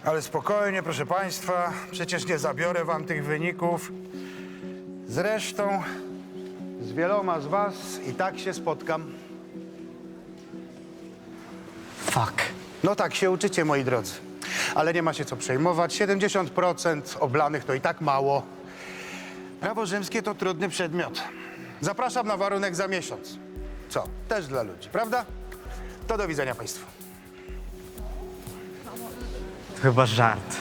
Ale spokojnie, proszę państwa, przecież nie zabiorę wam tych wyników. Zresztą z wieloma z was i tak się spotkam. Fuck. No tak się uczycie, moi drodzy. Ale nie ma się co przejmować. 70% oblanych to i tak mało. Prawo rzymskie to trudny przedmiot. Zapraszam na warunek za miesiąc. Co? Też dla ludzi, prawda? To do widzenia państwu. To chyba żart.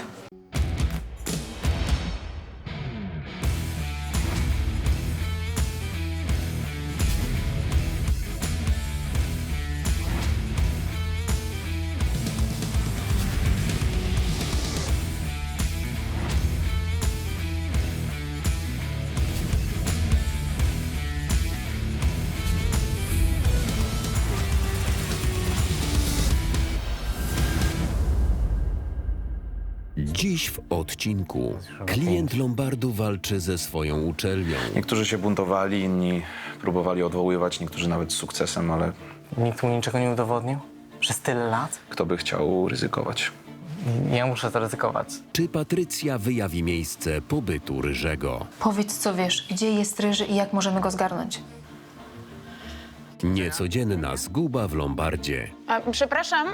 Dziś w odcinku klient Lombardu walczy ze swoją uczelnią. Niektórzy się buntowali, inni próbowali odwoływać, niektórzy nawet z sukcesem, ale Nikt mu niczego nie udowodnił? Przez tyle lat? kto by chciał ryzykować? Ja muszę to ryzykować. Czy Patrycja wyjawi miejsce pobytu Ryżego? Powiedz, co wiesz, gdzie jest Ryży i jak możemy go zgarnąć. Niecodzienna zguba w Lombardzie. Przepraszam,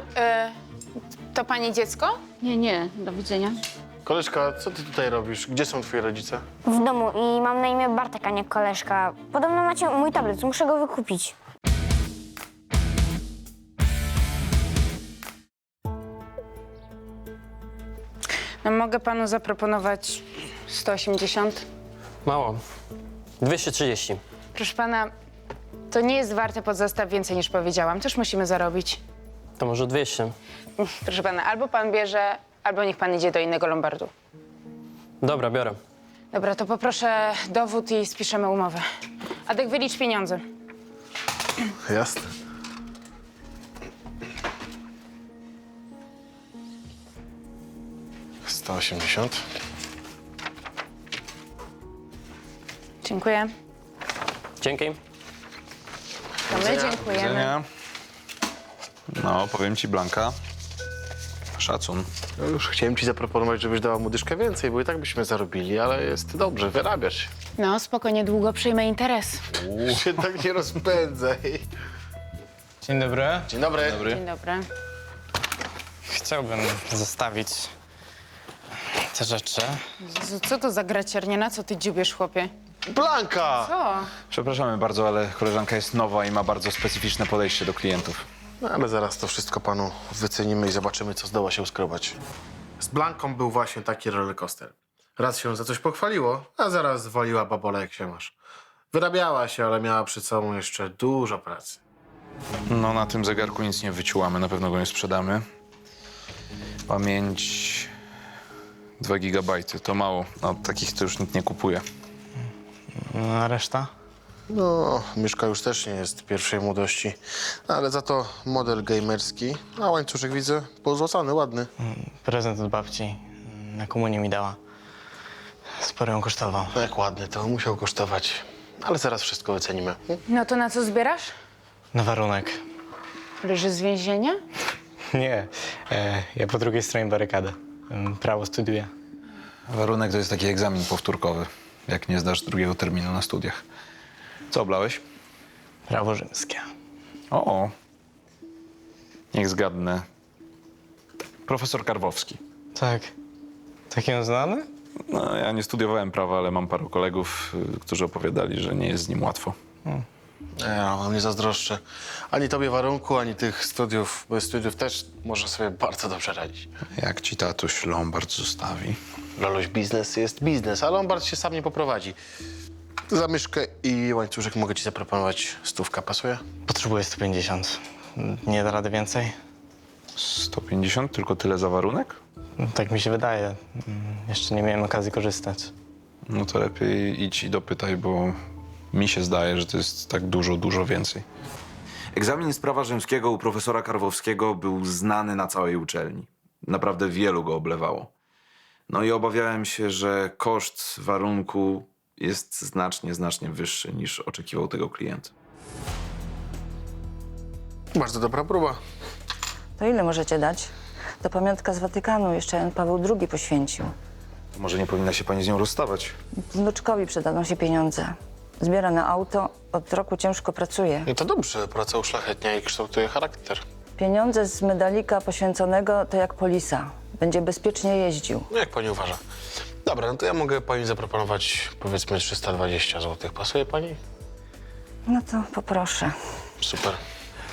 to pani dziecko? Nie, do widzenia. Koleżka, co ty tutaj robisz? Gdzie są twoi rodzice? W domu i mam na imię Bartek, a nie koleżka. Podobno macie mój tablet, muszę go wykupić. No, mogę panu zaproponować 180. Mało. 230. Proszę pana, to nie jest warte pod zastaw więcej niż powiedziałam. Też musimy zarobić. To może 200. Proszę pana, albo pan bierze, albo niech pan idzie do innego lombardu. Dobra, biorę. Dobra, to poproszę dowód i spiszemy umowę. Adek, wylicz pieniądze. Jasne. $180. Dziękuję. Dzięki. To my dziękujemy. No, powiem ci, Blanka, szacun. No już chciałem ci zaproponować, żebyś dała mu dyszkę więcej, bo i tak byśmy zarobili, ale jest dobrze, wyrabiasz się. No, spokojnie, długo przyjmę interes. Się tak nie rozpędzaj. Dzień dobry. Dzień dobry. Dzień dobry. Chciałbym zostawić te rzeczy. Jezu, co to za graciernia? Na co ty dziubiesz, chłopie? Blanka! Co? Przepraszamy bardzo, ale koleżanka jest nowa i ma bardzo specyficzne podejście do klientów. No ale zaraz to wszystko panu wycenimy i zobaczymy, co zdoła się uskrobać. Z Blanką był właśnie taki rollercoaster. Raz się za coś pochwaliło, a zaraz zwaliła babola jak się masz. Wyrabiała się, ale miała przed sobą jeszcze dużo pracy. No, na tym zegarku nic nie wyciułamy, na pewno go nie sprzedamy. Pamięć 2 gigabajty, to mało. No, takich to już nikt nie kupuje. A reszta? No, Mieszka już też nie jest pierwszej młodości, ale za to model gamerski, a łańcuszek widzę pozłacany, ładny. Prezent od babci na komunię mi dała. Sporo ją kosztował. No jak ładny, to musiał kosztować, ale zaraz wszystko wycenimy. No to na co zbierasz? Na warunek. Ryży z więzienia? Nie, ja po drugiej stronie barykady. Prawo studiuję. Warunek to jest taki egzamin powtórkowy, jak nie zdasz drugiego terminu na studiach. Co oblałeś? Prawo rzymskie. O, niech zgadnę. Profesor Karwowski. Tak. Taki on znany? No, ja nie studiowałem prawa, ale mam paru kolegów, którzy opowiadali, że nie jest z nim łatwo. Ja wam nie zazdroszczę. Ani tobie warunku, ani tych studiów. Bez studiów też może sobie bardzo dobrze radzić. Jak ci tatuś Lombard zostawi? Loluś, biznes jest biznes, a Lombard się sam nie poprowadzi. Za myszkę i łańcuszek mogę ci zaproponować 100, pasuje? Potrzebuję 150. Nie da rady więcej? 150? Tylko tyle za warunek? Tak mi się wydaje. Jeszcze nie miałem okazji korzystać. No to lepiej idź i dopytaj, bo mi się zdaje, że to jest tak dużo więcej. Egzamin z prawa rzymskiego u profesora Karwowskiego był znany na całej uczelni. Naprawdę wielu go oblewało. No i obawiałem się, że koszt warunku jest znacznie wyższy niż oczekiwał tego klient. Bardzo dobra próba. To ile możecie dać? To pamiątka z Watykanu, jeszcze Jan Paweł II poświęcił. Może nie powinna się pani z nią rozstawać? Wnuczkowi przydadzą się pieniądze. Zbiera na auto, od roku ciężko pracuje. No to dobrze, praca uszlachetnia i kształtuje charakter. Pieniądze z medalika poświęconego to jak polisa. Będzie bezpiecznie jeździł. No jak pani uważa? Dobra, no to ja mogę pani zaproponować powiedzmy 320 zł. Pasuje pani? No to poproszę. Super.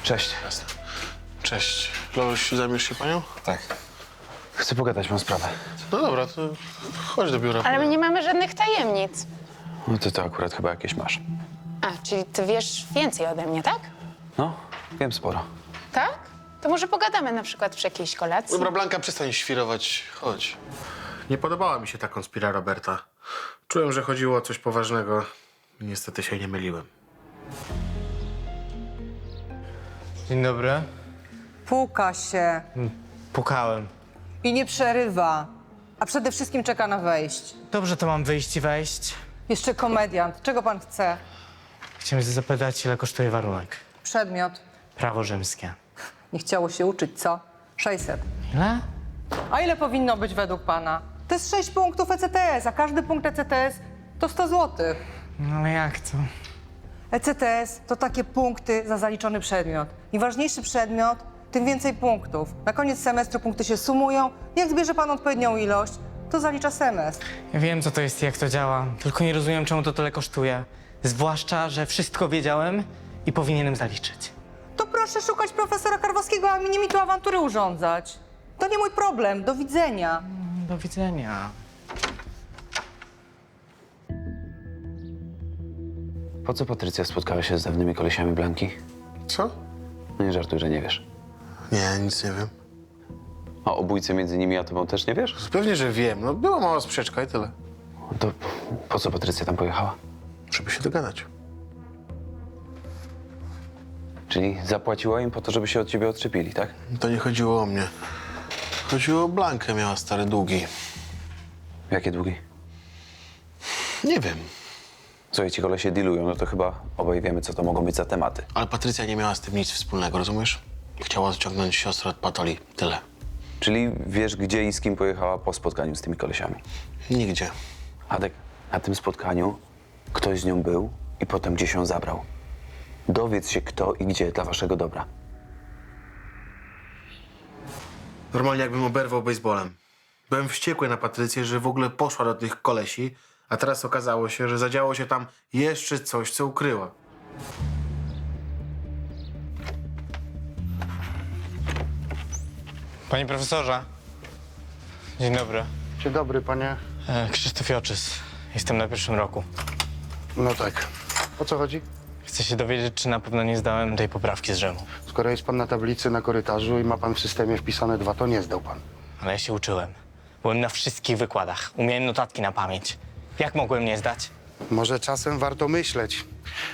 Cześć. Jasne. Cześć. Loluś, zajmiesz się panią? Tak. Chcę pogadać, mam sprawę. No dobra, to chodź do biura. Ale my nie mamy żadnych tajemnic. No ty to akurat chyba jakieś masz. A, czyli ty wiesz więcej ode mnie, tak? No, wiem sporo. Tak? To może pogadamy na przykład przy jakiejś kolacji. Dobra, Blanka, przestań świrować. Chodź. Nie podobała mi się ta konspira Roberta. Czułem, że chodziło o coś poważnego. Niestety się nie myliłem. Dzień dobry. Puka się Pukałem. i nie przerywa, a przede wszystkim czeka na wejść. Dobrze, to mam wyjść i wejść. Jeszcze komediant. Czego pan chce? Chciałem się zapytać, ile kosztuje warunek. Przedmiot. Prawo rzymskie. Nie chciało się uczyć, co? 600. Ile? A ile powinno być według pana? To jest 6 punktów ECTS, a każdy punkt ECTS to 100 zł. No ale jak to? ECTS to takie punkty za zaliczony przedmiot. Im ważniejszy przedmiot, tym więcej punktów. Na koniec semestru punkty się sumują. Jak zbierze pan odpowiednią ilość, to zalicza semestr. Ja wiem, co to jest i jak to działa, tylko nie rozumiem, czemu to tyle kosztuje. Zwłaszcza, że wszystko wiedziałem i powinienem zaliczyć. To proszę szukać profesora Karwowskiego, a mi tu awantury urządzać. To nie mój problem. Do widzenia. Do widzenia. Po co Patrycja spotkała się z dawnymi kolesiami Blanki? Co? No nie żartuj, że nie wiesz. Nie, nic nie wiem. A o bójce między nimi a tobą też nie wiesz? Pewnie, że wiem. No była mała sprzeczka i tyle. To po co Patrycja tam pojechała? Żeby się dogadać. Czyli zapłaciła im po to, żeby się od ciebie odczepili, tak? To nie chodziło o mnie. Chodziło o Blankę, miała stare długi. Jakie długi? Nie wiem. Słuchaj, ci kolesie dealują, no to chyba obaj wiemy, co to mogą być za tematy. Ale Patrycja nie miała z tym nic wspólnego, rozumiesz? Chciała odciągnąć siostrę od Patoli. Tyle. Czyli wiesz, gdzie i z kim pojechała po spotkaniu z tymi kolesiami? Nigdzie. Adek, na tym spotkaniu ktoś z nią był i potem gdzieś ją zabrał. Dowiedz się kto i gdzie dla waszego dobra. Normalnie jakbym oberwał baseballem. Byłem wściekły na Patrycję, że w ogóle poszła do tych kolesi, a teraz okazało się, że zadziało się tam jeszcze coś, co ukryła. Panie profesorze. Dzień dobry. Dzień dobry, panie. Krzysztof Joczys. Jestem na pierwszym roku. No tak. O co chodzi? Chcę się dowiedzieć, czy na pewno nie zdałem tej poprawki z Rzymu. Skoro jest pan na tablicy na korytarzu i ma pan w systemie wpisane 2, to nie zdał pan. Ale ja się uczyłem. Byłem na wszystkich wykładach. Umiałem notatki na pamięć. Jak mogłem nie zdać? Może czasem warto myśleć,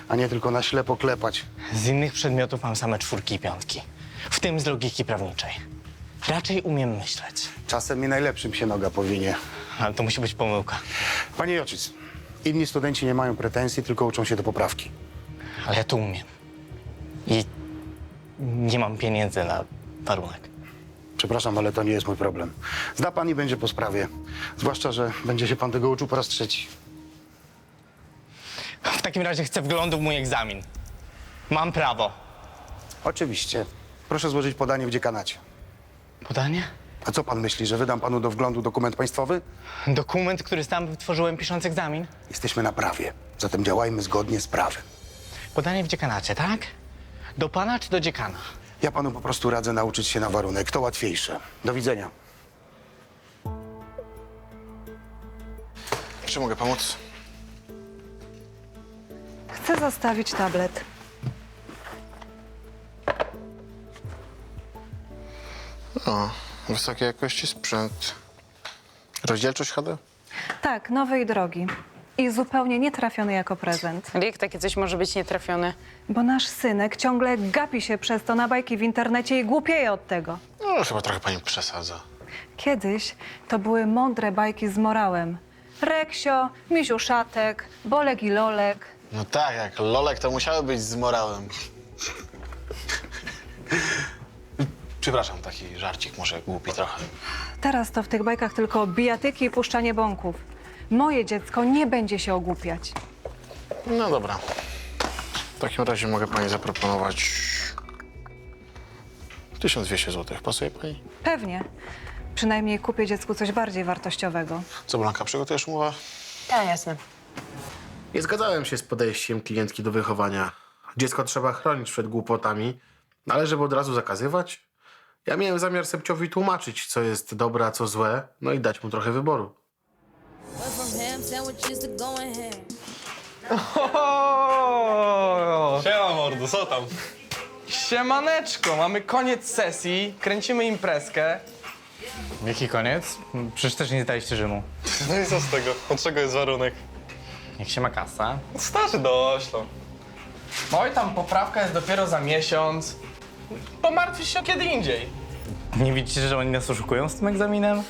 a nie tylko na ślepo klepać. Z innych przedmiotów mam same 4 i 5. W tym z logiki prawniczej. Raczej umiem myśleć. Czasem i najlepszym się noga powinie. Ale to musi być pomyłka. Panie Joczyc, inni studenci nie mają pretensji, tylko uczą się do poprawki. Ale ja to umiem. I nie mam pieniędzy na warunek. Przepraszam, ale to nie jest mój problem. Zda pan i będzie po sprawie. Zwłaszcza, że będzie się pan tego uczył po raz 3. W takim razie chcę wglądu w mój egzamin. Mam prawo. Oczywiście. Proszę złożyć podanie w dziekanacie. Podanie? A co pan myśli, że wydam panu do wglądu dokument państwowy? Dokument, który sam wytworzyłem pisząc egzamin? Jesteśmy na prawie, zatem działajmy zgodnie z prawem. Podanie w dziekanacie, tak? Do pana czy do dziekana? Ja panu po prostu radzę nauczyć się na warunek. To łatwiejsze. Do widzenia. Czy mogę pomóc? Chcę zostawić tablet. O, wysokiej jakości sprzęt. Rozdzielczość HD? Tak, nowy i drogi. I zupełnie nietrafiony jako prezent. Ale jak takie coś może być nietrafione? Bo nasz synek ciągle gapi się przez to na bajki w internecie i głupieje od tego. No, chyba trochę pani przesadza. Kiedyś to były mądre bajki z morałem. Reksio, Misiu Szatek, Bolek i Lolek. No tak, jak Lolek to musiały być z morałem. Przepraszam, taki żarcik może głupi trochę. Teraz to w tych bajkach tylko bijatyki i puszczanie bąków. Moje dziecko nie będzie się ogłupiać. No dobra. W takim razie mogę pani zaproponować 1200 zł. Pasuje pani? Pewnie. Przynajmniej kupię dziecku coś bardziej wartościowego. Co, Blanka, przygotujesz umowę? Tak, jasne. Nie zgadzałem się z podejściem klientki do wychowania. Dziecko trzeba chronić przed głupotami, ale żeby od razu zakazywać? Ja miałem zamiar Sepciowi tłumaczyć, co jest dobre, a co złe, no i dać mu trochę wyboru. Siema mordo, co tam? Siemaneczko, mamy koniec sesji, kręcimy imprezkę. Jaki koniec? Przecież też nie zdaliście Rzymu. No i co z tego? Od czego jest warunek? Jak się ma kasa? Starzy doślą. Oj, tam poprawka jest dopiero za miesiąc. Pomartwisz się kiedy indziej. Nie widzicie, że oni nas oszukują z tym egzaminem?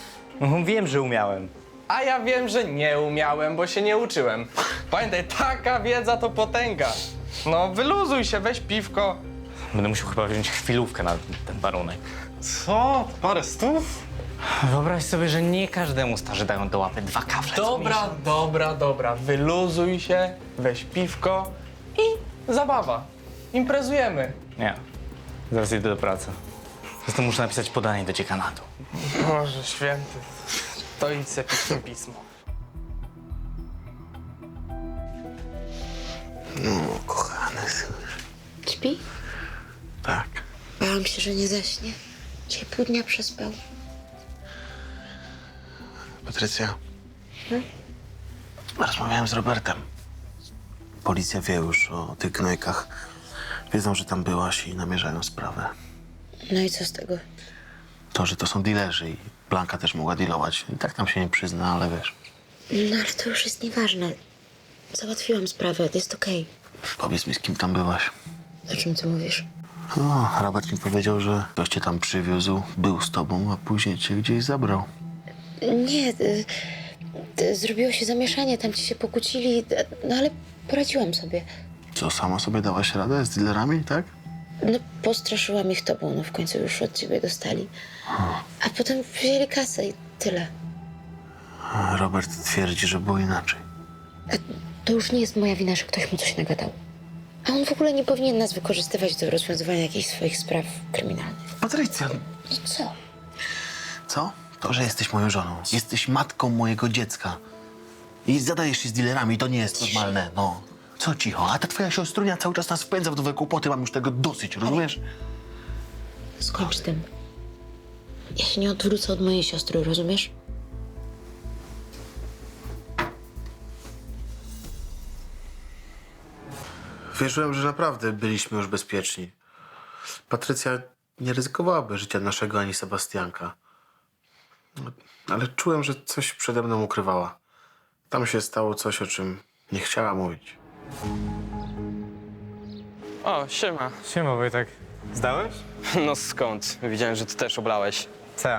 Wiem, że umiałem. A ja wiem, że nie umiałem, bo się nie uczyłem. Pamiętaj, taka wiedza to potęga. No, wyluzuj się, weź piwko. Będę musiał chyba wziąć chwilówkę na ten warunek. Co? Parę stów? Wyobraź sobie, że nie każdemu starzy dają do łapy 2 kafle. Dobra. Wyluzuj się, weź piwko i zabawa. Imprezujemy. Nie, zaraz idę do pracy. Zresztą muszę napisać podanie do dziekanatu. Boże święty, to idź se pisz pismo. No, kochany. Śpi? Tak. Bałam się, że nie zaśnie. Dzisiaj pół dnia przespał. Patrycja. Rozmawiałem z Robertem. Policja wie już o tych gnojkach. Wiedzą, że tam byłaś i namierzają sprawę. No i co z tego? To, że to są dealerzy i Blanka też mogła dealować. I tak tam się nie przyzna, ale wiesz. No ale to już jest nieważne. Załatwiłam sprawę, to jest okej. Powiedz mi, z kim tam byłaś. O czym ty mówisz? No, Robert mi powiedział, że ktoś cię tam przywiózł, był z tobą, a później cię gdzieś zabrał. Nie, zrobiło się zamieszanie, tam ci się pokłócili, no ale poradziłam sobie. Co, sama sobie dałaś radę z dealerami, tak? No postraszyłam ich tobą, no w końcu już od ciebie dostali. A potem wzięli kasę i tyle. Robert twierdzi, że było inaczej. A to już nie jest moja wina, że ktoś mu coś nagadał. A on w ogóle nie powinien nas wykorzystywać do rozwiązywania jakichś swoich spraw kryminalnych. Patrycja! No co? Co? To, że jesteś moją żoną. Jesteś matką mojego dziecka. I zadajesz się z dealerami, to nie jest normalne, no. Co cicho? A ta twoja siostrunia cały czas nas wpędza w nowe kłopoty, mam już tego dosyć, rozumiesz? Skończ tym. Ja się nie odwrócę od mojej siostry, rozumiesz? Wierzyłem, że naprawdę byliśmy już bezpieczni. Patrycja nie ryzykowałaby życia naszego ani Sebastianka. Ale czułem, że coś przede mną ukrywała. Tam się stało coś, o czym nie chciała mówić. O, siema. Siema Wojtek. Zdałeś? No skąd? Widziałem, że ty też oblałeś. Co?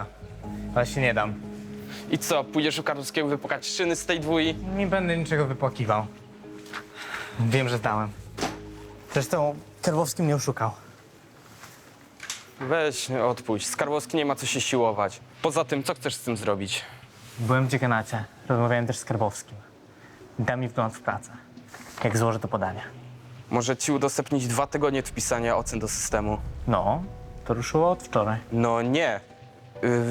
Ale się nie dam. I co, pójdziesz u Karnowskiego wypłakać szyny z tej dwój? Nie będę niczego wypłakiwał. Wiem, że zdałem. Zresztą Karwowski mnie oszukał. Weź, odpuść. Skarbowski nie ma co się siłować. Poza tym, co chcesz z tym zrobić? Byłem w dziekanacie. Rozmawiałem też z Skarbowskim. Da mi wgląd w pracę. Jak złożę to podanie. Może ci udostępnić 2 tygodnie wpisania ocen do systemu? No, to ruszyło od wczoraj. No nie.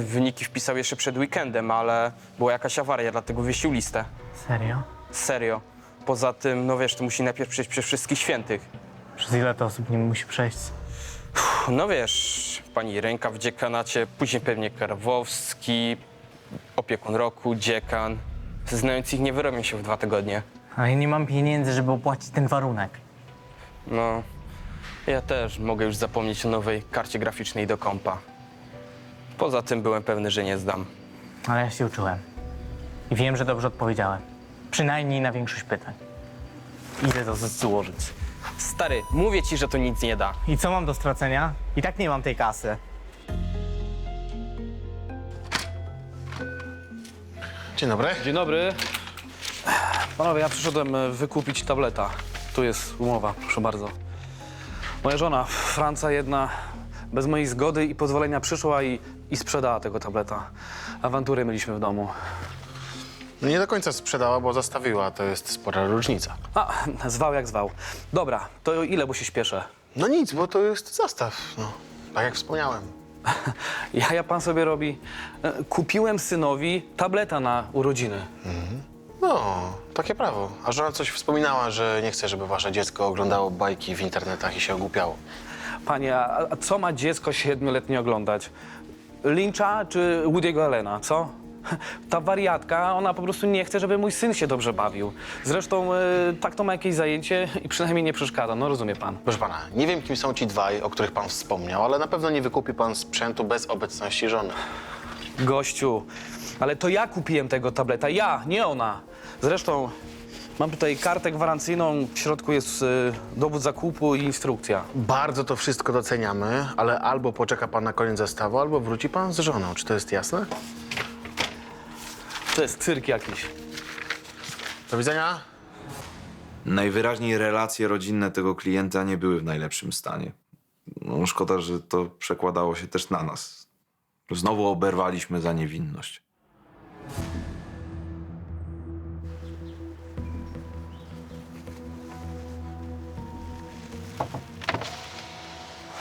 Wyniki wpisał jeszcze przed weekendem, ale była jakaś awaria, dlatego wiesił listę. Serio? Serio. Poza tym, no wiesz, to musi najpierw przejść przez wszystkich świętych. Przez ile to osób nim musi przejść? No wiesz, pani Ręka w dziekanacie, później pewnie Karwowski, opiekun roku, dziekan. Znając ich nie wyrobią się w 2 tygodnie. Ale ja nie mam pieniędzy, żeby opłacić ten warunek. No, ja też mogę już zapomnieć o nowej karcie graficznej do kompa. Poza tym byłem pewny, że nie zdam. Ale ja się uczyłem. I wiem, że dobrze odpowiedziałem. Przynajmniej na większość pytań. Idę to złożyć. Stary, mówię ci, że to nic nie da. I co mam do stracenia? I tak nie mam tej kasy. Dzień dobry. Dzień dobry. Panowie, ja przyszedłem wykupić tableta. Tu jest umowa, proszę bardzo. Moja żona, Franca jedna, bez mojej zgody i pozwolenia przyszła i sprzedała tego tableta. Awantury mieliśmy w domu. Nie do końca sprzedała, bo zostawiła. To jest spora różnica. A, zwał jak zwał. Dobra, to ile, bo się śpieszę? No nic, bo to jest zastaw. No, tak jak wspomniałem. Ja pan sobie robi. Kupiłem synowi tableta na urodziny. No, takie prawo. A żona coś wspominała, że nie chce, żeby wasze dziecko oglądało bajki w internetach i się ogłupiało. Panie, a co ma dziecko 7-letnie oglądać? Lyncha czy Woody'ego Allena, co? Ta wariatka, ona po prostu nie chce, żeby mój syn się dobrze bawił. Zresztą tak to ma jakieś zajęcie i przynajmniej nie przeszkadza, no rozumie pan. Proszę pana, nie wiem, kim są ci dwaj, o których pan wspomniał, ale na pewno nie wykupi pan sprzętu bez obecności żony. Gościu, ale to ja kupiłem tego tableta, ja, nie ona. Zresztą mam tutaj kartę gwarancyjną, w środku jest dowód zakupu i instrukcja. Bardzo to wszystko doceniamy, ale albo poczeka pan na koniec zestawu, albo wróci pan z żoną. Czy to jest jasne? To jest cyrk jakiś. Do widzenia. Najwyraźniej relacje rodzinne tego klienta nie były w najlepszym stanie. No, szkoda, że to przekładało się też na nas. Znowu oberwaliśmy za niewinność.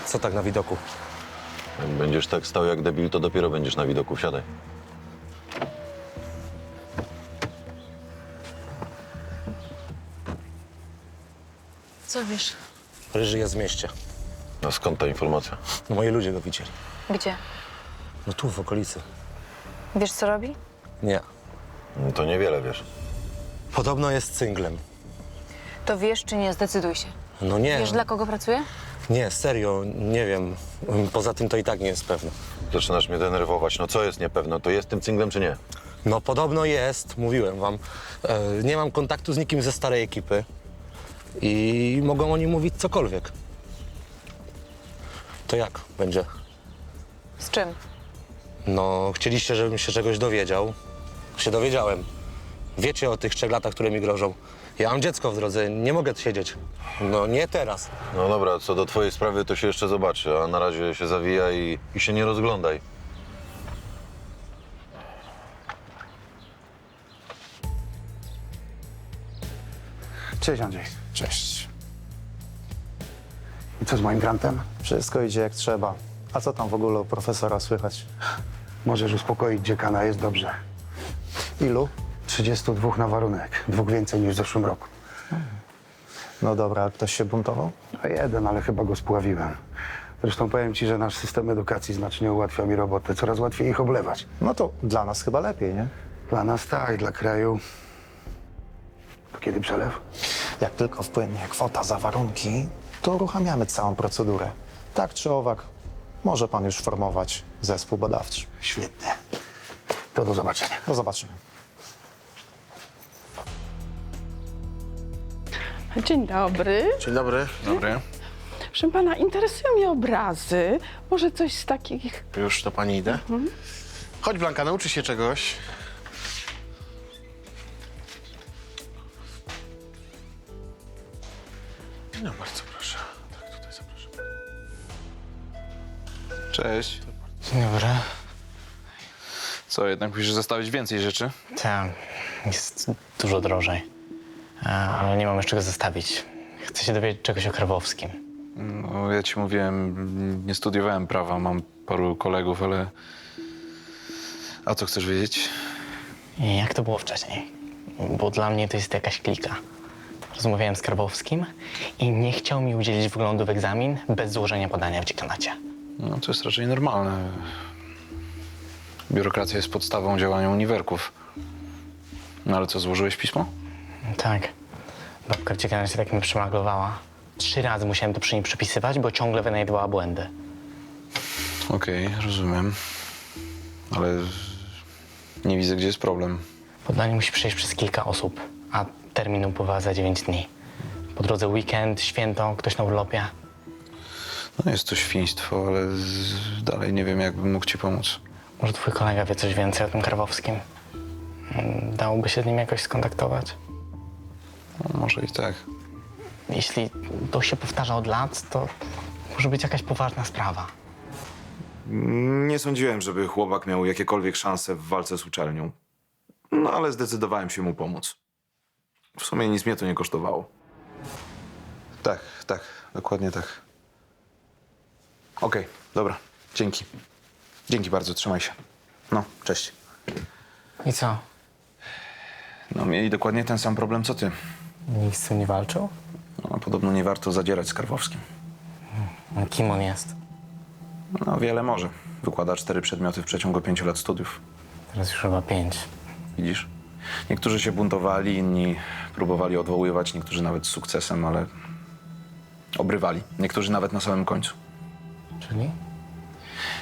Co tak na widoku? Jak będziesz tak stał jak debil, to dopiero będziesz na widoku. Wsiadaj. Co wiesz? Ryży jest w mieście. A skąd ta informacja? No moi ludzie go widzieli. Gdzie? No tu, w okolicy. Wiesz, co robi? Nie. No to niewiele wiesz. Podobno jest cynglem. To wiesz, czy nie? Zdecyduj się. No nie. Wiesz, dla kogo pracuje? Nie, serio, nie wiem. Poza tym to i tak nie jest pewne. Zaczynasz mnie denerwować. No co jest niepewne? To jest tym cynglem czy nie? No podobno jest, mówiłem wam. Nie mam kontaktu z nikim ze starej ekipy. I mogą oni mówić cokolwiek. To jak będzie? Z czym? No, chcieliście, żebym się czegoś dowiedział. Się dowiedziałem. Wiecie o tych 3 latach, które mi grożą. Ja mam dziecko w drodze, nie mogę siedzieć. No nie teraz. No dobra, co do twojej sprawy, to się jeszcze zobaczy. A na razie się zawijaj i się nie rozglądaj. Cześć, Andrzej. Cześć. I co z moim grantem? Wszystko idzie jak trzeba. A co tam w ogóle u profesora słychać? Możesz uspokoić dziekana, jest dobrze. Ilu? 32 na warunek. 2 więcej niż w zeszłym roku. No dobra, a ktoś się buntował? No 1, ale chyba go spławiłem. Zresztą powiem ci, że nasz system edukacji znacznie ułatwia mi robotę. Coraz łatwiej ich oblewać. No to dla nas chyba lepiej, nie? Dla nas tak, dla kraju. To kiedy przelew? Jak tylko wpłynie kwota za warunki, to uruchamiamy całą procedurę. Tak czy owak, może pan już formować zespół badawczy. Świetnie. To do zobaczenia. Do zobaczenia. Dzień dobry. Dzień dobry. Dobry. Proszę pana, interesują mnie obrazy. Może coś z takich... Już do pani idę. Chodź, Blanka, nauczy się czegoś. No, bardzo proszę. Tak, tutaj zapraszam. Cześć. Dzień dobry. Co, jednak musisz zostawić więcej rzeczy? Tak, jest dużo drożej. Ale nie mam już czego zostawić. Chcę się dowiedzieć czegoś o Karwowskim. No, ja ci mówiłem, nie studiowałem prawa, mam paru kolegów, ale... A co chcesz wiedzieć? I jak to było wcześniej? Bo dla mnie to jest jakaś klika. Rozmawiałem z Karbowskim i nie chciał mi udzielić wglądu w egzamin bez złożenia podania w dziekanacie. No, to jest raczej normalne. Biurokracja jest podstawą działania uniwerków. No ale co, złożyłeś pismo? Tak. Babka w dziekanacie tak mnie przymaglowała. 3 razy musiałem to przy niej przepisywać, bo ciągle wynajdowała błędy. Okej, rozumiem. Ale nie widzę, gdzie jest problem. Podanie musi przejść przez kilka osób, a termin upływa za 9 dni. Po drodze weekend, święto, ktoś na urlopie. No jest to świństwo, ale dalej nie wiem, jak bym mógł ci pomóc. Może twój kolega wie coś więcej o tym Karwowskim? Dałoby się z nim jakoś skontaktować? No, może i tak. Jeśli to się powtarza od lat, to może być jakaś poważna sprawa. Nie sądziłem, żeby chłopak miał jakiekolwiek szanse w walce z uczelnią. No ale zdecydowałem się mu pomóc. W sumie nic mnie to nie kosztowało. Tak, dokładnie tak. Okej, dobra, dzięki. Dzięki bardzo, trzymaj się. No, cześć. I co? No, mieli dokładnie ten sam problem co ty. Nikt z tym nie walczył? No, podobno nie warto zadzierać z Karwowskim. A kim on jest? No, wiele może. Wykłada 4 przedmioty w przeciągu 5 lat studiów. Teraz już chyba 5. Widzisz? Niektórzy się buntowali, inni próbowali odwoływać, niektórzy nawet z sukcesem, ale obrywali. Niektórzy nawet na samym końcu. Czyli?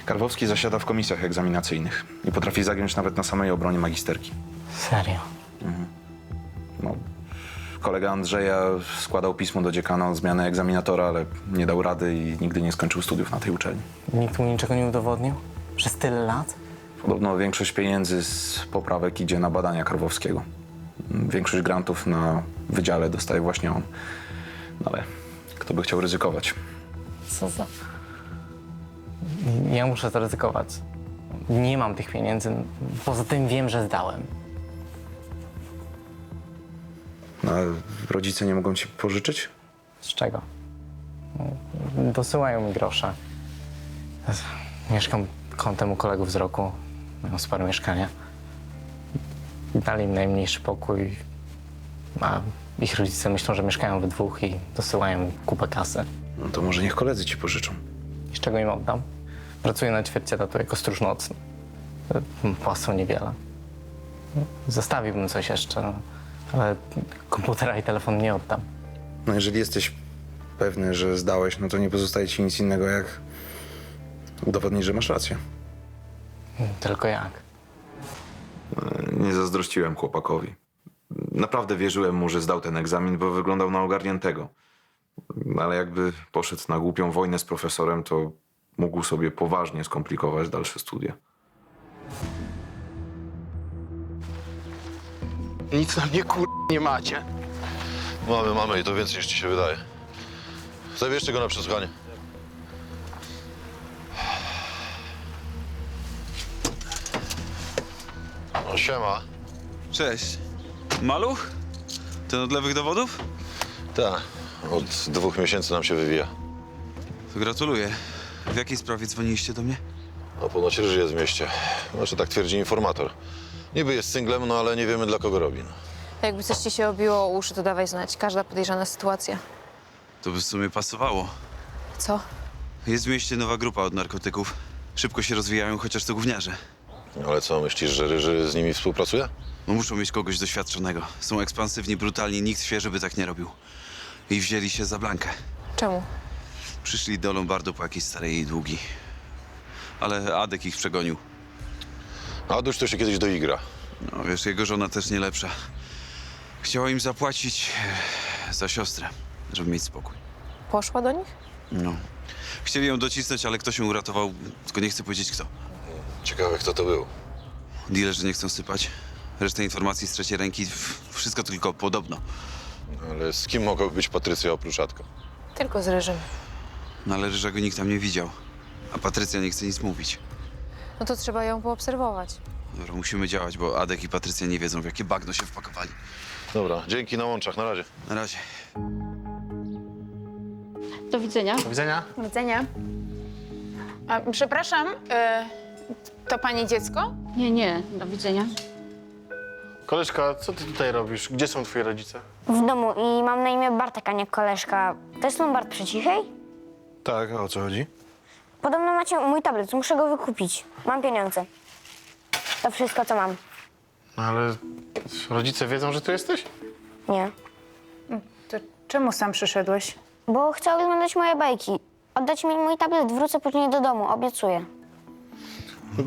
Karwowski zasiada w komisjach egzaminacyjnych i potrafi zagiąć nawet na samej obronie magisterki. Serio? No, kolega Andrzeja składał pismo do dziekana o zmianę egzaminatora, ale nie dał rady i nigdy nie skończył studiów na tej uczelni. Nikt mu niczego nie udowodnił? Przez tyle lat? Podobno większość pieniędzy z poprawek idzie na badania Karwowskiego. Większość grantów na wydziale dostaje właśnie on. No ale kto by chciał ryzykować? Co za... Ja muszę zaryzykować. Nie mam tych pieniędzy. Poza tym wiem, że zdałem. No, a rodzice nie mogą ci pożyczyć? Z czego? Dosyłają mi grosze. Mieszkam kątem u kolegów z roku. Mają spore mieszkania. Dali im najmniejszy pokój, a ich rodzice myślą, że mieszkają we dwóch i dosyłają mi kupę kasy. No to może niech koledzy ci pożyczą. I z czego im oddam? Pracuję na ćwierć etatu jako stróż nocny. Płacą niewiele. Zostawiłbym coś jeszcze, ale komputera i telefon nie oddam. No jeżeli jesteś pewny, że zdałeś, no to nie pozostaje ci nic innego, jak udowodnić, że masz rację. Tylko jak? Nie zazdrościłem chłopakowi. Naprawdę wierzyłem mu, że zdał ten egzamin, bo wyglądał na ogarniętego. Ale jakby poszedł na głupią wojnę z profesorem, to mógł sobie poważnie skomplikować dalsze studia. Nic na mnie nie macie. Mamy i to więcej niż ci się wydaje. Zabierzcie go na przesłuchanie. O, siema. Cześć. Maluch? Ten od lewych dowodów? Tak, od 2 miesięcy nam się wywija. To gratuluję. W jakiej sprawie dzwoniliście do mnie? No, ponoć ryży jest w mieście. Znaczy, tak twierdzi informator. Niby jest singlem, no ale nie wiemy, dla kogo robi. No. Jakby coś ci się obiło o uszy, to dawaj znać. Każda podejrzana sytuacja. To by w sumie pasowało. Co? Jest w mieście nowa grupa od narkotyków. Szybko się rozwijają, chociaż to gówniarze. Ale co, myślisz, że ryży z nimi współpracuje? No muszą mieć kogoś doświadczonego. Są ekspansywni, brutalni, nikt świeży by tak nie robił. I wzięli się za Blankę. Czemu? Przyszli do Lombardu po jakieś starej jej długi. Ale Adek ich przegonił. Aduś to się kiedyś doigra. No wiesz, jego żona też nie lepsza. Chciała im zapłacić za siostrę, żeby mieć spokój. Poszła do nich? No. Chcieli ją docisnąć, ale ktoś ją uratował, tylko nie chcę powiedzieć kto. Ciekawe, kto to był. Dealerzy nie chcą sypać. Reszta informacji z trzeciej ręki, wszystko tylko podobno. Ale z kim mogłaby być Patrycja oprócz Adka? Tylko z Ryżem. No ale Ryża go nikt tam nie widział. A Patrycja nie chce nic mówić. No to trzeba ją poobserwować. Dobra, musimy działać, bo Adek i Patrycja nie wiedzą, w jakie bagno się wpakowali. Dobra, dzięki, na łączach, na razie. Na razie. Do widzenia. Do widzenia. Do widzenia. A, przepraszam, to pani dziecko? Nie, do widzenia. Koleżka, co ty tutaj robisz? Gdzie są twoi rodzice? W domu i mam na imię Bartek, a nie koleżka. To jest Lombard przy Cichej? Tak, a o co chodzi? Podobno macie mój tablet, muszę go wykupić. Mam pieniądze. To wszystko, co mam. No ale rodzice wiedzą, że tu jesteś? Nie. To czemu sam przyszedłeś? Bo chcę oglądać moje bajki. Oddać mi mój tablet, wrócę później do domu, obiecuję.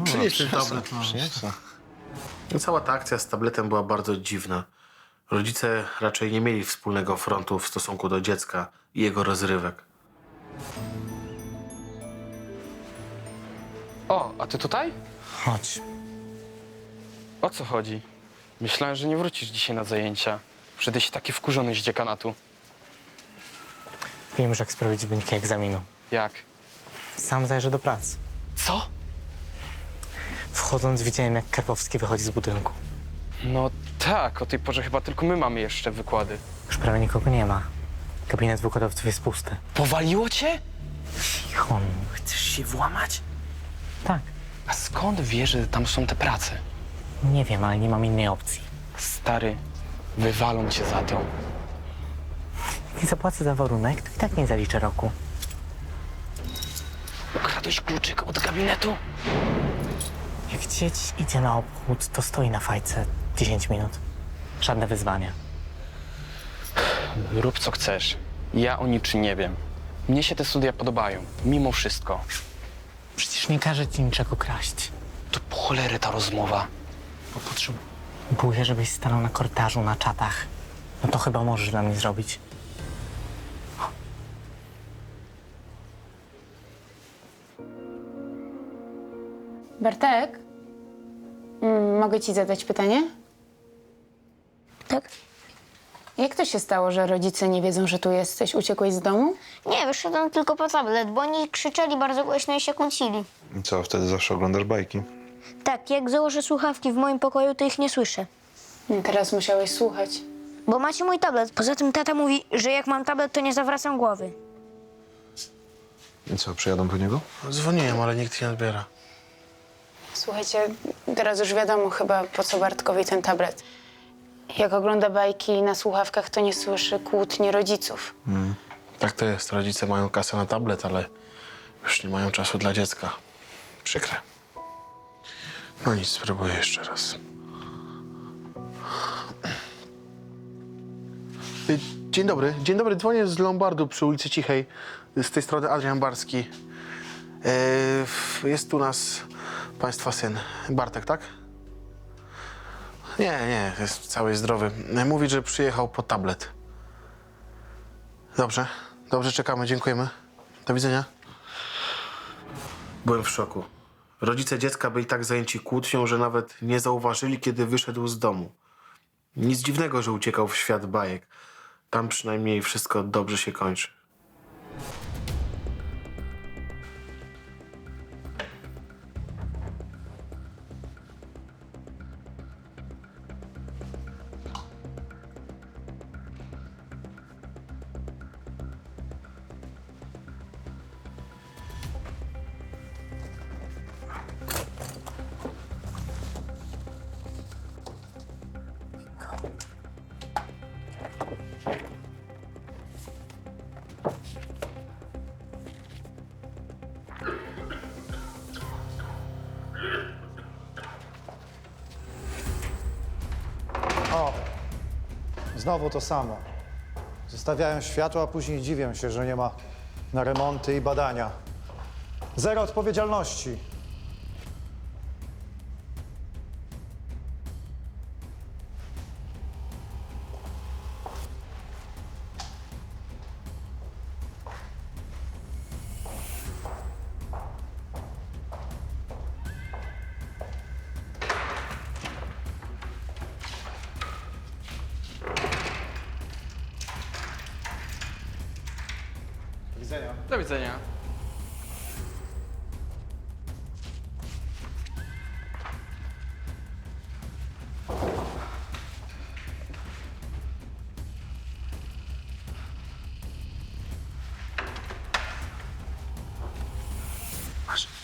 Przynieś ten tablet. No. Cała ta akcja z tabletem była bardzo dziwna. Rodzice raczej nie mieli wspólnego frontu w stosunku do dziecka i jego rozrywek. O, a ty tutaj? Chodź. O co chodzi? Myślałem, że nie wrócisz dzisiaj na zajęcia. Przyjdę taki wkurzony z dziekanatu. Wiem już, jak sprawdzić wyniki egzaminu. Jak? Sam zajrzę do pracy. Co? Wchodząc widziałem, jak Karwowski wychodzi z budynku. No tak, o tej porze chyba tylko my mamy jeszcze wykłady. Już prawie nikogo nie ma. Gabinet wykładowców jest pusty. Powaliło cię? Cicho, Chcesz się włamać? tak. A skąd wiesz, że tam są te prace? Nie wiem, ale nie mam innej opcji. Stary, wywalą cię za to. Nie zapłacę za warunek, to i tak nie zaliczę roku. Ukradłeś kluczyk od gabinetu? Jak dzieć idzie na obchód, to stoi na fajce 10 minut. Żadne wyzwanie. Rób co chcesz. Ja o niczym nie wiem. Mnie się te studia podobają, mimo wszystko. Przecież nie każę ci niczego kraść. To po cholery ta rozmowa. Bo potrzebuję, żebyś stanął na korytarzu, na czatach. No to chyba możesz dla mnie zrobić. Bartek? Mogę ci zadać pytanie? Tak? Jak to się stało, że rodzice nie wiedzą, że tu jesteś? Uciekłeś z domu? Nie, wyszedłem tylko po tablet, bo oni krzyczeli bardzo głośno i się kłócili. I co, wtedy zawsze oglądasz bajki? Tak, jak założę słuchawki w moim pokoju, to ich nie słyszę. Teraz musiałeś słuchać. Bo macie mój tablet. Poza tym tata mówi, że jak mam tablet, to nie zawracam głowy. I co, przyjadą po niego? Dzwoniłem, ale nikt nie odbiera. Słuchajcie, teraz już wiadomo chyba, po co Bartkowi ten tablet. Jak ogląda bajki na słuchawkach, to nie słyszy kłótni rodziców. Tak to jest. Rodzice mają kasę na tablet, ale już nie mają czasu dla dziecka. Przykre. No nic, spróbuję jeszcze raz. Dzień dobry. Dzień dobry. Dzwonię z Lombardu przy ulicy Cichej. Z tej strony Adrian Barski. Jest u nas państwa syn. Bartek, tak? Nie, jest cały zdrowy. Mówi, że przyjechał po tablet. Dobrze, czekamy, dziękujemy. Do widzenia. Byłem w szoku. Rodzice dziecka byli tak zajęci kłótnią, że nawet nie zauważyli, kiedy wyszedł z domu. Nic dziwnego, że uciekał w świat bajek. Tam przynajmniej wszystko dobrze się kończy. O, znowu to samo. Zostawiają światło, a później dziwią się, że nie ma na remonty i badania. Zero odpowiedzialności. Do widzenia. Do widzenia.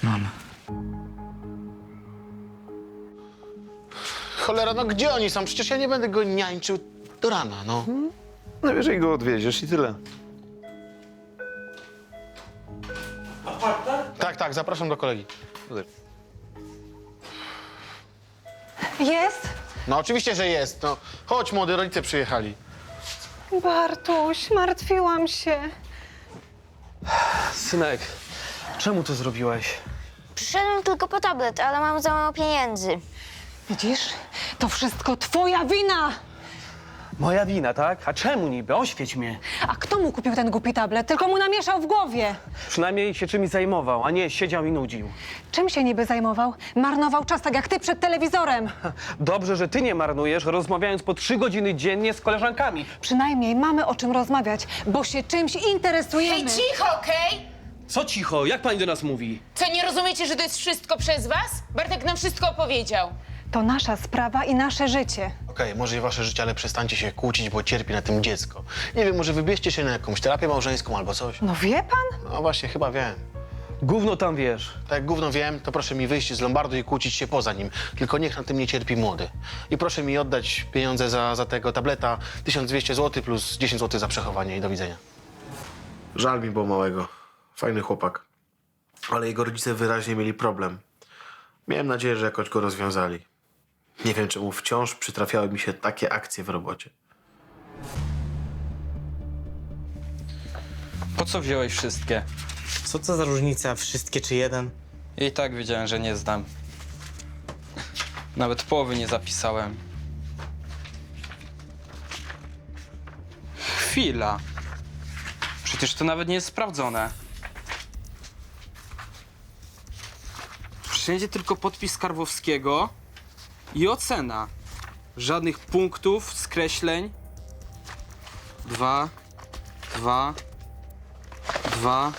Mam. Cholera, no gdzie oni są? Przecież ja nie będę go niańczył do rana, no. Najwyżej go odwieziesz i tyle. Tak, zapraszam do kolegi. Jest? No oczywiście, że jest. No, chodź, młody, rodzice przyjechali. Bartuś, martwiłam się. Synek, czemu to zrobiłeś? Przyszedłem tylko po tablet, ale mam za mało pieniędzy. Widzisz? To wszystko twoja wina! Moja wina, tak? A czemu niby? Oświeć mnie. A kto mu kupił ten głupi tablet? Tylko mu namieszał w głowie. Przynajmniej się czymś zajmował, a nie siedział i nudził. Czym się niby zajmował? Marnował czas tak jak ty przed telewizorem. Dobrze, że ty nie marnujesz, rozmawiając po 3 godziny dziennie z koleżankami. Przynajmniej mamy o czym rozmawiać, bo się czymś interesujemy. Hej, cicho, okej? Co cicho? Jak pani do nas mówi? Co, nie rozumiecie, że to jest wszystko przez was? Bartek nam wszystko opowiedział. To nasza sprawa i nasze życie. Okej, może i wasze życie, ale przestańcie się kłócić, bo cierpi na tym dziecko. Nie wiem, może wybierzcie się na jakąś terapię małżeńską albo coś. No wie pan? No właśnie, chyba wiem. Gówno tam wiesz. Tak jak gówno wiem, to proszę mi wyjść z Lombardu i kłócić się poza nim. Tylko niech na tym nie cierpi młody. I proszę mi oddać pieniądze za tego tableta, 1200 zł plus 10 zł za przechowanie i do widzenia. Żal mi było małego. Fajny chłopak. Ale jego rodzice wyraźnie mieli problem. Miałem nadzieję, że jakoś go rozwiązali. Nie wiem, czemu wciąż przytrafiały mi się takie akcje w robocie. Po co wziąłeś wszystkie? Co to za różnica, wszystkie czy jeden? I tak wiedziałem, że nie zdam. Nawet połowy nie zapisałem. Chwila. Przecież to nawet nie jest sprawdzone. Wszędzie tylko podpis Karwowskiego i ocena. Żadnych punktów, skreśleń. 2, 2, 2.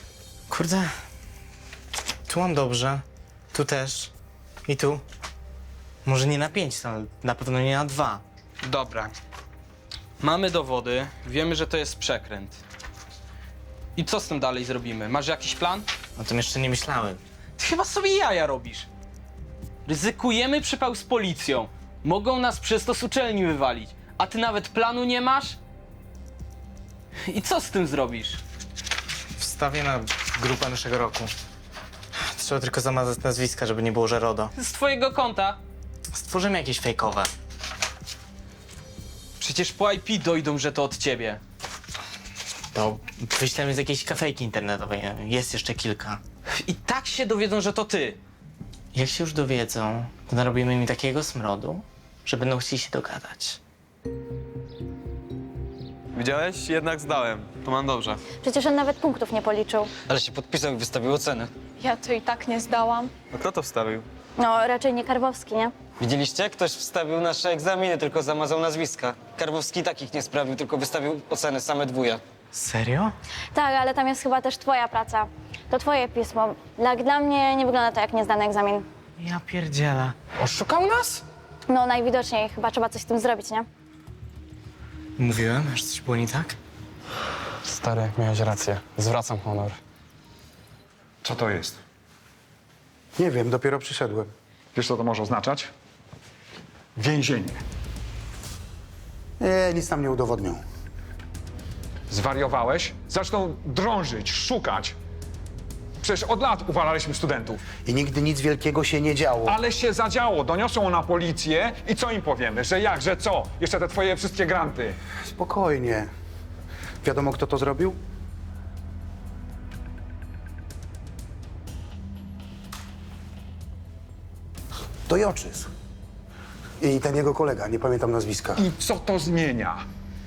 Kurde, tu mam dobrze, tu też i tu. Może nie na 5, ale na pewno nie na 2. Dobra. Mamy dowody, wiemy, że to jest przekręt. I co z tym dalej zrobimy? Masz jakiś plan? O tym jeszcze nie myślałem. Ty chyba sobie jaja robisz. Ryzykujemy przypał z policją. Mogą nas przez to z uczelni wywalić. A ty nawet planu nie masz? I co z tym zrobisz? Wstawię na grupę naszego roku. Trzeba tylko zamazać nazwiska, żeby nie było, że RODO. Z twojego konta. Stworzymy jakieś fejkowe. Przecież po IP dojdą, że to od ciebie. To wyślemy z jakiejś kafejki internetowej. Jest jeszcze kilka. I tak się dowiedzą, że to ty. Jak się już dowiedzą, to narobimy mi takiego smrodu, że będą chcieli się dogadać. Widziałeś? Jednak zdałem. To mam dobrze. Przecież on nawet punktów nie policzył. Ale się podpisał i wystawił oceny. Ja to i tak nie zdałam. A kto to wstawił? No, raczej nie Karwowski, nie? Widzieliście? Ktoś wstawił nasze egzaminy, tylko zamazał nazwiska. Karwowski takich nie sprawił, tylko wystawił oceny, same dwóje. Serio? Tak, ale tam jest chyba też twoja praca. To twoje pismo. Dla mnie nie wygląda to jak niezdany egzamin. Ja pierdzielę. Oszukał nas? No, najwidoczniej. Chyba trzeba coś z tym zrobić, nie? Mówiłem, że coś było nie tak? Stary, miałeś rację. Zwracam honor. Co to jest? Nie wiem, dopiero przyszedłem. Wiesz, co to może oznaczać? Więzienie. Nie, nic nam nie udowodnią. Zwariowałeś? Zaczną drążyć, szukać. Przecież od lat uwalaliśmy studentów. I nigdy nic wielkiego się nie działo. Ale się zadziało. Doniosą na policję i co im powiemy? Że jak, że co? Jeszcze te twoje wszystkie granty. Spokojnie. Wiadomo, kto to zrobił? To Joczys. I ten jego kolega, nie pamiętam nazwiska. I co to zmienia?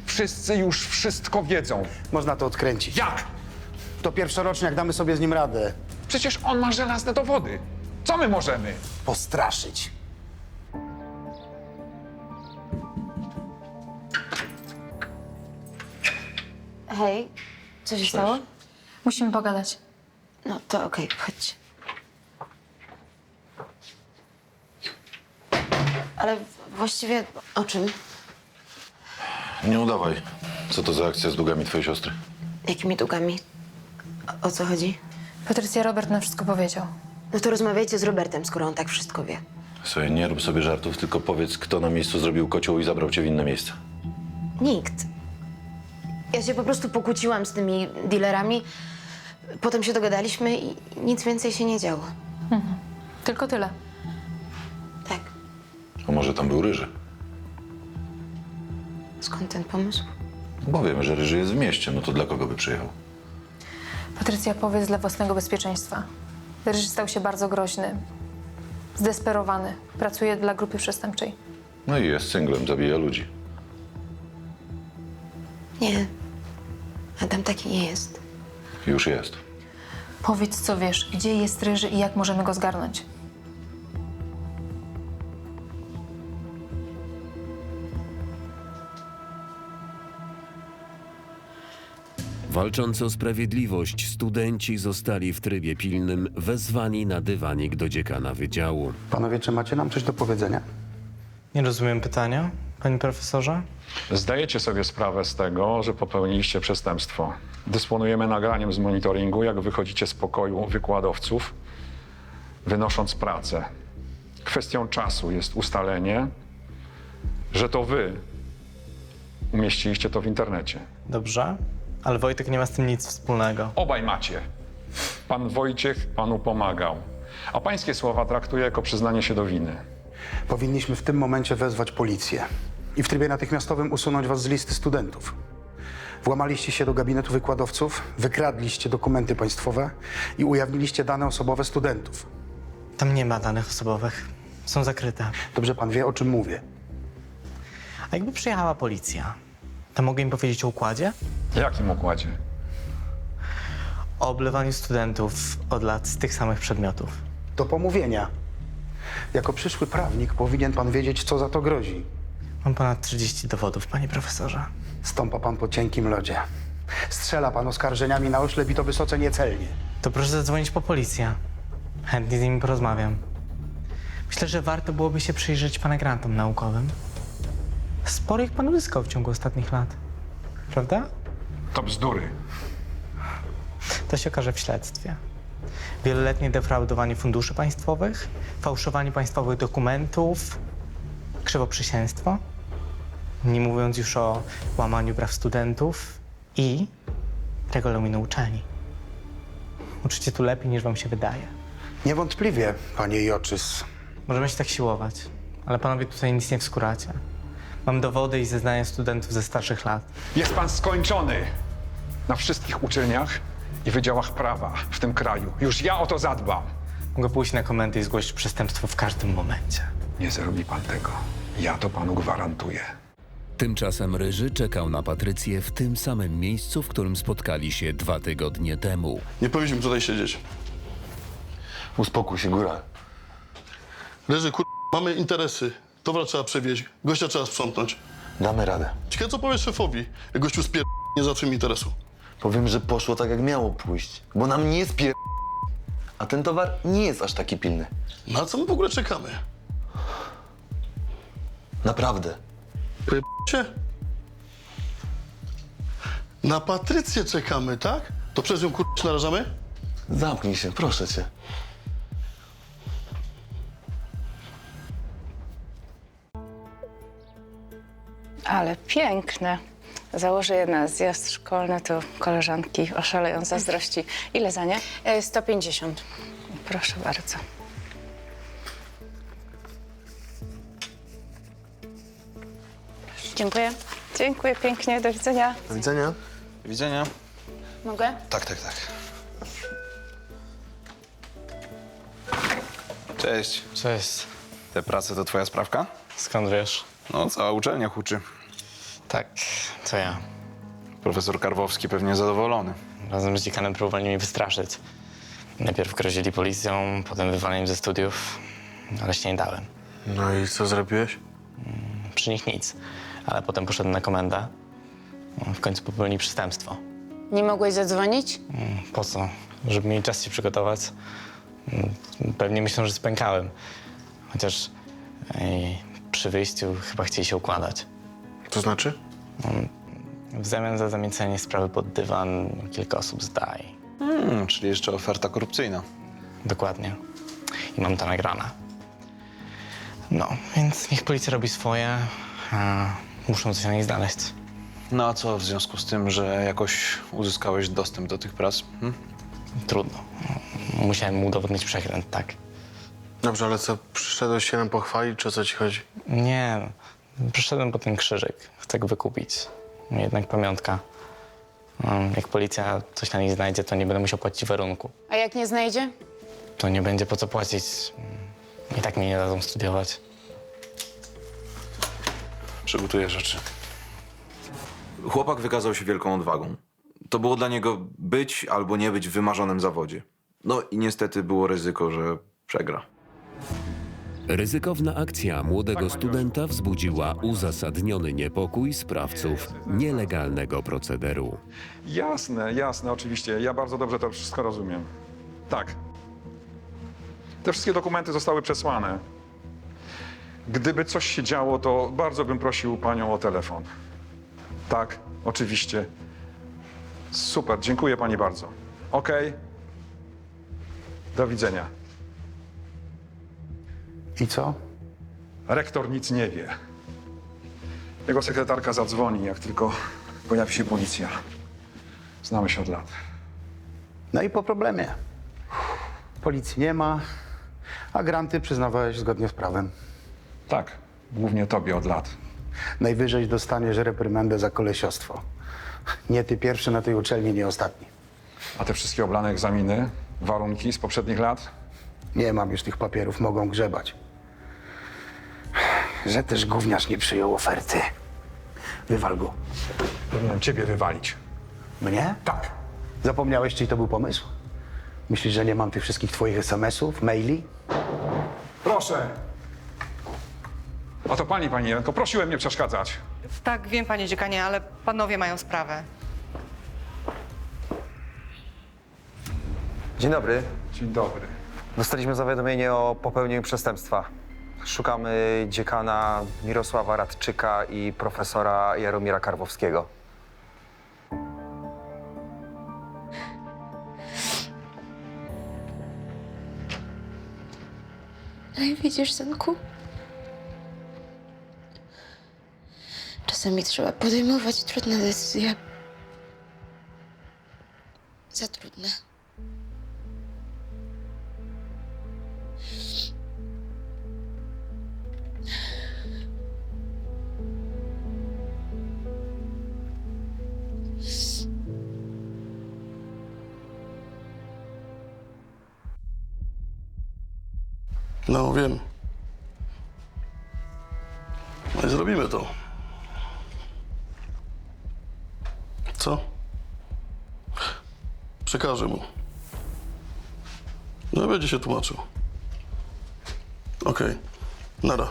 Wszyscy już wszystko wiedzą. Można to odkręcić. Jak? To pierwszoroczniak, damy sobie z nim radę. Przecież on ma żelazne dowody. Co my możemy? Postraszyć. Hej, co się stało? Musimy pogadać. No to okej, chodź. Ale właściwie o czym? Nie udawaj. Co to za akcja z długami twojej siostry? Jakimi długami? O co chodzi? Patrycja, Robert nam wszystko powiedział. No to rozmawiajcie z Robertem, skoro on tak wszystko wie. Słuchaj, nie rób sobie żartów, tylko powiedz, kto na miejscu zrobił kocioł i zabrał cię w inne miejsce. Nikt. Ja się po prostu pokłóciłam z tymi dealerami. Potem się dogadaliśmy i nic więcej się nie działo. Tylko tyle. Tak. A może tam był Ryży? Skąd ten pomysł? Bo wiemy, że Ryży jest w mieście, no to dla kogo by przyjechał? Patrycja, powiedz dla własnego bezpieczeństwa. Ryż stał się bardzo groźny. Zdesperowany. Pracuje dla grupy przestępczej. No i jest singlem, zabija ludzi. Nie. Adam taki nie jest. Już jest. Powiedz, co wiesz. Gdzie jest Ryży i jak możemy go zgarnąć? Walcząc o sprawiedliwość, studenci zostali w trybie pilnym wezwani na dywanik do dziekana wydziału. Panowie, czy macie nam coś do powiedzenia? Nie rozumiem pytania, panie profesorze. Zdajecie sobie sprawę z tego, że popełniliście przestępstwo. Dysponujemy nagraniem z monitoringu, jak wychodzicie z pokoju wykładowców, wynosząc pracę. Kwestią czasu jest ustalenie, że to wy umieściliście to w internecie. Dobrze, ale Wojtek nie ma z tym nic wspólnego. Obaj macie. Pan Wojciech panu pomagał, a pańskie słowa traktuję jako przyznanie się do winy. Powinniśmy w tym momencie wezwać policję i w trybie natychmiastowym usunąć was z listy studentów. Włamaliście się do gabinetu wykładowców, wykradliście dokumenty państwowe i ujawniliście dane osobowe studentów. Tam nie ma danych osobowych. Są zakryte. Dobrze pan wie, o czym mówię. A jakby przyjechała policja, to mogę im powiedzieć o układzie? Jakim układzie? O oblewaniu studentów od lat z tych samych przedmiotów. Do pomówienia. Jako przyszły prawnik powinien pan wiedzieć, co za to grozi. Mam ponad 30 dowodów, panie profesorze. Stąpa pan po cienkim lodzie. Strzela pan oskarżeniami na oślep i to wysoce niecelnie. To proszę zadzwonić po policję. Chętnie z nimi porozmawiam. Myślę, że warto byłoby się przyjrzeć pana grantom naukowym. Sporo ich pan uzyskał w ciągu ostatnich lat. Prawda? To bzdury. To się okaże w śledztwie. Wieloletnie defraudowanie funduszy państwowych, fałszowanie państwowych dokumentów, krzywoprzysięstwo, nie mówiąc już o łamaniu praw studentów i regulaminu uczelni. Uczycie tu lepiej, niż wam się wydaje. Niewątpliwie, panie Joczys. Możemy się tak siłować, ale panowie tutaj nic nie wskóracie. Mam dowody i zeznania studentów ze starszych lat. Jest pan skończony na wszystkich uczelniach i wydziałach prawa w tym kraju. Już ja o to zadbam. Mogę pójść na komendę i zgłosić przestępstwo w każdym momencie. Nie zrobi pan tego. Ja to panu gwarantuję. Tymczasem Ryży czekał na Patrycję w tym samym miejscu, w którym spotkali się 2 tygodnie temu. Nie powinniśmy tutaj siedzieć. Uspokój się, góra. Ryży, mamy interesy. Towar trzeba przewieźć, gościa trzeba sprzątnąć. Damy radę. Ciekawe, co powiesz szefowi, jak gościu nie zawsze interesu. Powiem, że poszło tak, jak miało pójść, bo nam nie a ten towar nie jest aż taki pilny. Na co my w ogóle czekamy? Naprawdę. Cię? Na Patrycję czekamy, tak? To przez nią się narażamy? Zamknij się, proszę cię. Ale piękne. Założę je na zjazd szkolny, to koleżanki oszaleją z zazdrości. Ile za nie? 150. Proszę bardzo. Dziękuję. Dziękuję pięknie. Do widzenia. Do widzenia. Do widzenia. Mogę? Tak. Cześć. Cześć. Te prace to twoja sprawka? Skąd wiesz? No, cała uczelnia huczy. Tak, to ja. Profesor Karwowski pewnie zadowolony. Razem z dziekanem próbowali mnie wystraszyć. Najpierw grozili policją, potem wywaleniem ze studiów, ale się nie dałem. No i co zrobiłeś? Przy nich nic, ale potem poszedłem na komendę. W końcu popełnili przestępstwo. Nie mogłeś zadzwonić? Po co? Żeby mieli czas się przygotować. Pewnie myślą, że spękałem. Chociaż przy wyjściu chyba chcieli się układać. To znaczy? W zamian za zamiecenie sprawy pod dywan kilka osób zdaje. Czyli jeszcze oferta korupcyjna. Dokładnie. I mam to nagrane. No, więc niech policja robi swoje, a muszą coś na nich znaleźć. No a co w związku z tym, że jakoś uzyskałeś dostęp do tych prac? Trudno. Musiałem mu udowodnić przekręt, tak. Dobrze, ale co, przyszedłeś się nam pochwalić, czy o co ci chodzi? Nie, przyszedłem po ten krzyżyk. Chcę go wykupić. Jednak pamiątka. Jak policja coś na nich znajdzie, to nie będę musiał płacić warunku. A jak nie znajdzie? To nie będzie po co płacić. I tak mnie nie dadzą studiować. Przygotuję rzeczy. Chłopak wykazał się wielką odwagą. To było dla niego być albo nie być w wymarzonym zawodzie. No i niestety było ryzyko, że przegra. Ryzykowna akcja młodego studenta wzbudziła uzasadniony niepokój sprawców nielegalnego procederu. Jasne, jasne, oczywiście. Ja bardzo dobrze to wszystko rozumiem. Tak. Te wszystkie dokumenty zostały przesłane. Gdyby coś się działo, to bardzo bym prosił panią o telefon. Tak, oczywiście. Super, dziękuję pani bardzo. Okej. Do widzenia. I co? Rektor nic nie wie. Jego sekretarka zadzwoni, jak tylko pojawi się policja. Znamy się od lat. No i po problemie. Policji nie ma, a granty przyznawałeś zgodnie z prawem. Tak, głównie tobie od lat. Najwyżej dostaniesz reprymendę za kolesiostwo. Nie ty pierwszy na tej uczelni, nie ostatni. A te wszystkie oblane egzaminy, warunki z poprzednich lat? Nie mam już tych papierów, mogą grzebać. Że też gówniarz nie przyjął oferty. Wywal go. Powinienem ciebie wywalić. Mnie? Tak. Zapomniałeś, czyj to był pomysł? Myślisz, że nie mam tych wszystkich twoich SMS-ów, maili? Proszę. A to pani Jelenko, prosiłem nie przeszkadzać. Tak, wiem, panie dziekanie, ale panowie mają sprawę. Dzień dobry. Dzień dobry. Dostaliśmy zawiadomienie o popełnieniu przestępstwa. Szukamy dziekana Mirosława Radczyka i profesora Jaromira Karwowskiego. No i widzisz, synku? Czasami trzeba podejmować trudne decyzje. Za trudne. No, wiem. No i zrobimy to. Co? Przekażę mu. No, będzie się tłumaczył. Okej. Nara.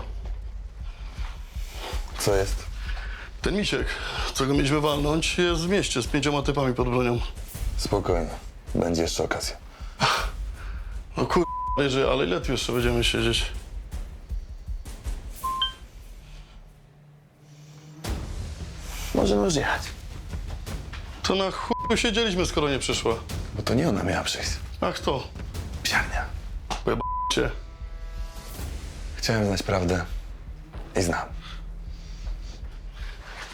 Co jest? Ten misiek, co go mieliśmy walnąć, jest w mieście z 5 typami pod bronią. Spokojnie. Będzie jeszcze okazja. No Jerzy, ale ile tu jeszcze będziemy siedzieć? Możemy już jechać. To na chuj siedzieliśmy, skoro nie przyszła. Bo to nie ona miała przyjść. Ach, to. Psiarnia. Cię. Chciałem znać prawdę i znam.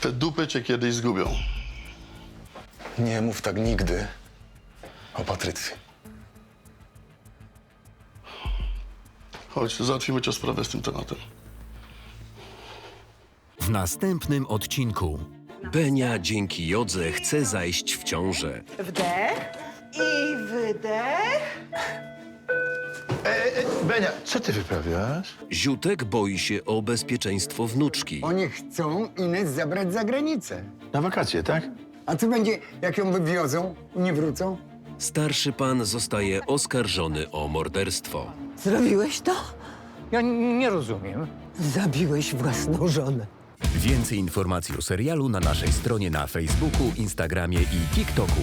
Te dupy cię kiedyś zgubią. Nie mów tak nigdy o Patrycji. Chodź, załatwimy cię sprawę z tym tematem. W następnym odcinku Benia dzięki jodze chce zajść w ciążę. Wdech i wydech. Benia, co ty wyprawiasz? Ziutek boi się o bezpieczeństwo wnuczki. Oni chcą Ines zabrać za granicę. Na wakacje, tak? A co będzie, jak ją wywiozą i nie wrócą? Starszy pan zostaje oskarżony o morderstwo. Zrobiłeś to? Ja nie rozumiem. Zabiłeś własną żonę. Więcej informacji o serialu na naszej stronie na Facebooku, Instagramie i TikToku.